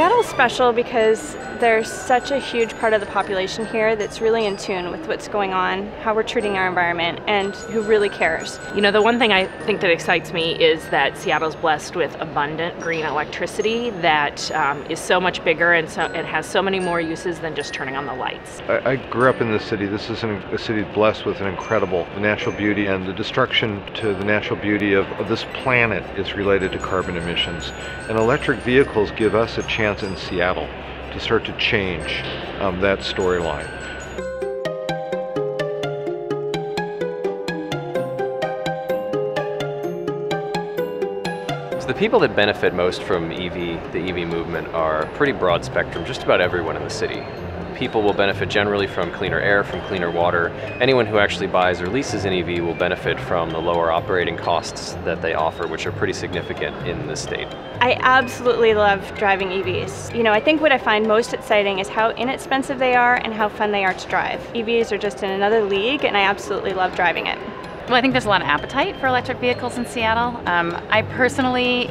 Seattle's special because there's such a huge part of the population here that's really in tune with what's going on, how we're treating our environment, and who really cares. You know, the one thing I think that excites me is that Seattle's blessed with abundant green electricity that is so much bigger and so it has so many more uses than just turning on the lights. I grew up in this city. This is a city blessed with an incredible natural beauty, and the destruction to the natural beauty of this planet is related to carbon emissions. And electric vehicles give us a chance in Seattle to start to change that storyline. So the people that benefit most from the EV movement are pretty broad spectrum, just about everyone in the city. People will benefit generally from cleaner air, from cleaner water. Anyone who actually buys or leases an EV will benefit from the lower operating costs that they offer, which are pretty significant in the state. I absolutely love driving EVs. You know, I think what I find most exciting is how inexpensive they are and how fun they are to drive. EVs are just in another league, and I absolutely love driving it. Well, I think there's a lot of appetite for electric vehicles in Seattle. I personally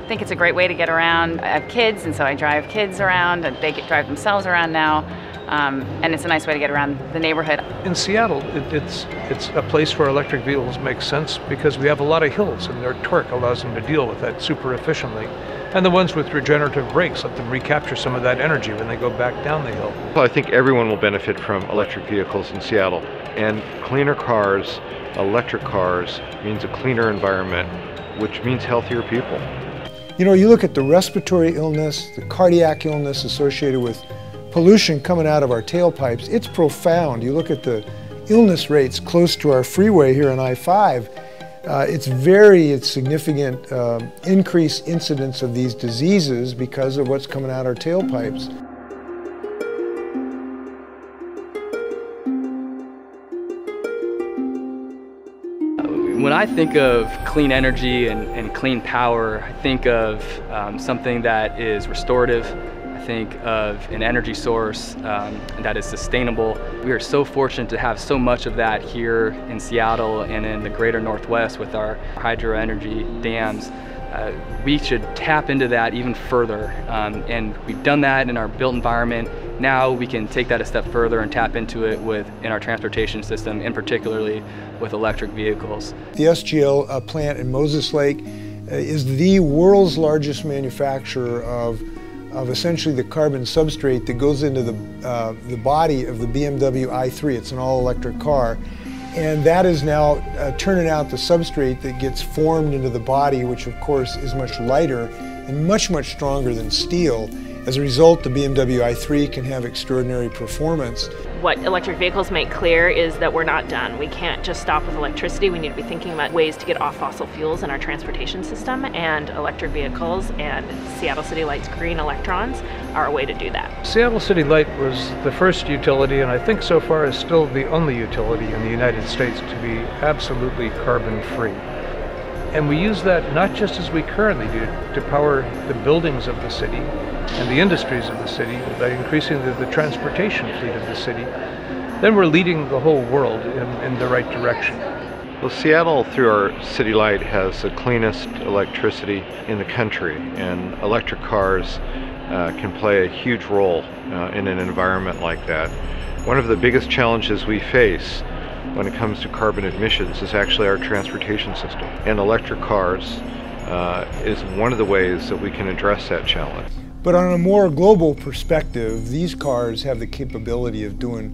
think it's a great way to get around. I have kids, and so I drive kids around, and they drive themselves around now. And it's a nice way to get around the neighborhood. In Seattle, it's a place where electric vehicles make sense because we have a lot of hills, and their torque allows them to deal with that super efficiently. And the ones with regenerative brakes let them recapture some of that energy when they go back down the hill. Well, I think everyone will benefit from electric vehicles in Seattle. And cleaner cars, electric cars, means a cleaner environment, which means healthier people. You know, you look at the respiratory illness, the cardiac illness associated with pollution coming out of our tailpipes, it's profound. You look at the illness rates close to our freeway here on I-5, it's significant increased incidence of these diseases because of what's coming out our tailpipes. When I think of clean energy and clean power, I think of something that is restorative. I think of an energy source that is sustainable. We are so fortunate to have so much of that here in Seattle and in the greater Northwest with our hydro energy dams. We should tap into that even further, and we've done that in our built environment. Now we can take that a step further and tap into it in our transportation system, and particularly with electric vehicles. The SGL plant in Moses Lake is the world's largest manufacturer of essentially the carbon substrate that goes into the body of the BMW i3. It's an all-electric car. And that is now turning out the substrate that gets formed into the body, which of course is much lighter and much, much stronger than steel. As a result, the BMW i3 can have extraordinary performance. What electric vehicles make clear is that we're not done. We can't just stop with electricity. We need to be thinking about ways to get off fossil fuels in our transportation system, and electric vehicles and Seattle City Light's green electrons are a way to do that. Seattle City Light was the first utility, and I think so far is still the only utility in the United States to be absolutely carbon-free. And we use that not just as we currently do to power the buildings of the city and the industries of the city by increasing the transportation fleet of the city. Then we're leading the whole world in the right direction. Well, Seattle, through our City Light, has the cleanest electricity in the country, and electric cars can play a huge role in an environment like that. One of the biggest challenges we face when it comes to carbon emissions is actually our transportation system. And electric cars is one of the ways that we can address that challenge. But on a more global perspective, these cars have the capability of doing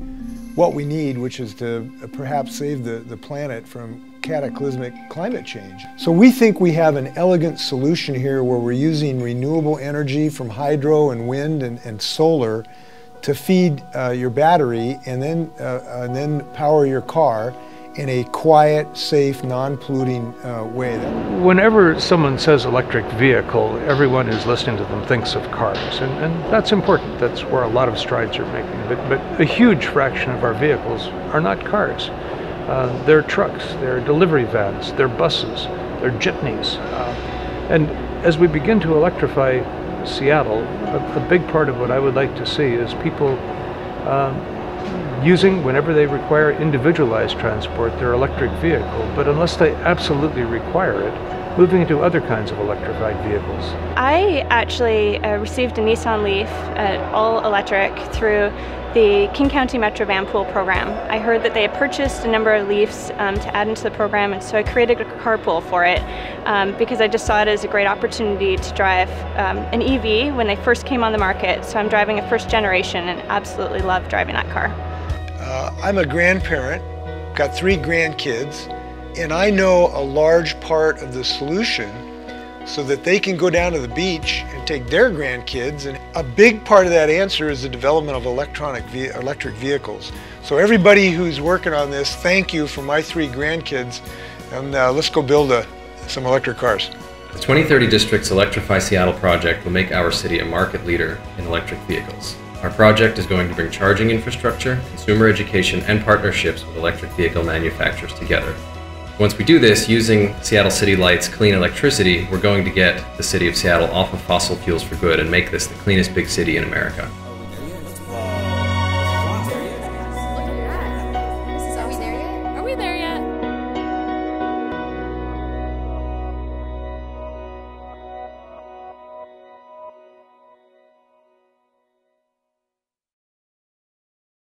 what we need, which is to perhaps save the planet from cataclysmic climate change. So we think we have an elegant solution here where we're using renewable energy from hydro and wind and solar to feed your battery and then power your car in a quiet, safe, non-polluting way. Whenever someone says electric vehicle, everyone who's listening to them thinks of cars, and that's important. That's where a lot of strides are making. But a huge fraction of our vehicles are not cars. They're trucks, they're delivery vans, they're buses, they're jitneys. And as we begin to electrify Seattle, a big part of what I would like to see is people using, whenever they require individualized transport, their electric vehicle, but unless they absolutely require it, moving into other kinds of electrified vehicles. I actually received a Nissan Leaf, all electric, through the King County Metro Van Pool program. I heard that they had purchased a number of Leafs to add into the program, and so I created a carpool for it because I just saw it as a great opportunity to drive an EV when they first came on the market. So I'm driving a first generation and absolutely love driving that car. I'm a grandparent, got 3 grandkids, and I know a large part of the solution so that they can go down to the beach and take their grandkids. And a big part of that answer is the development of electric vehicles. So everybody who's working on this, thank you for my 3 grandkids, and let's go build some electric cars. The 2030 District's Electrify Seattle project will make our city a market leader in electric vehicles. Our project is going to bring charging infrastructure, consumer education, and partnerships with electric vehicle manufacturers together. Once we do this, using Seattle City Light's clean electricity, we're going to get the city of Seattle off of fossil fuels for good and make this the cleanest big city in America.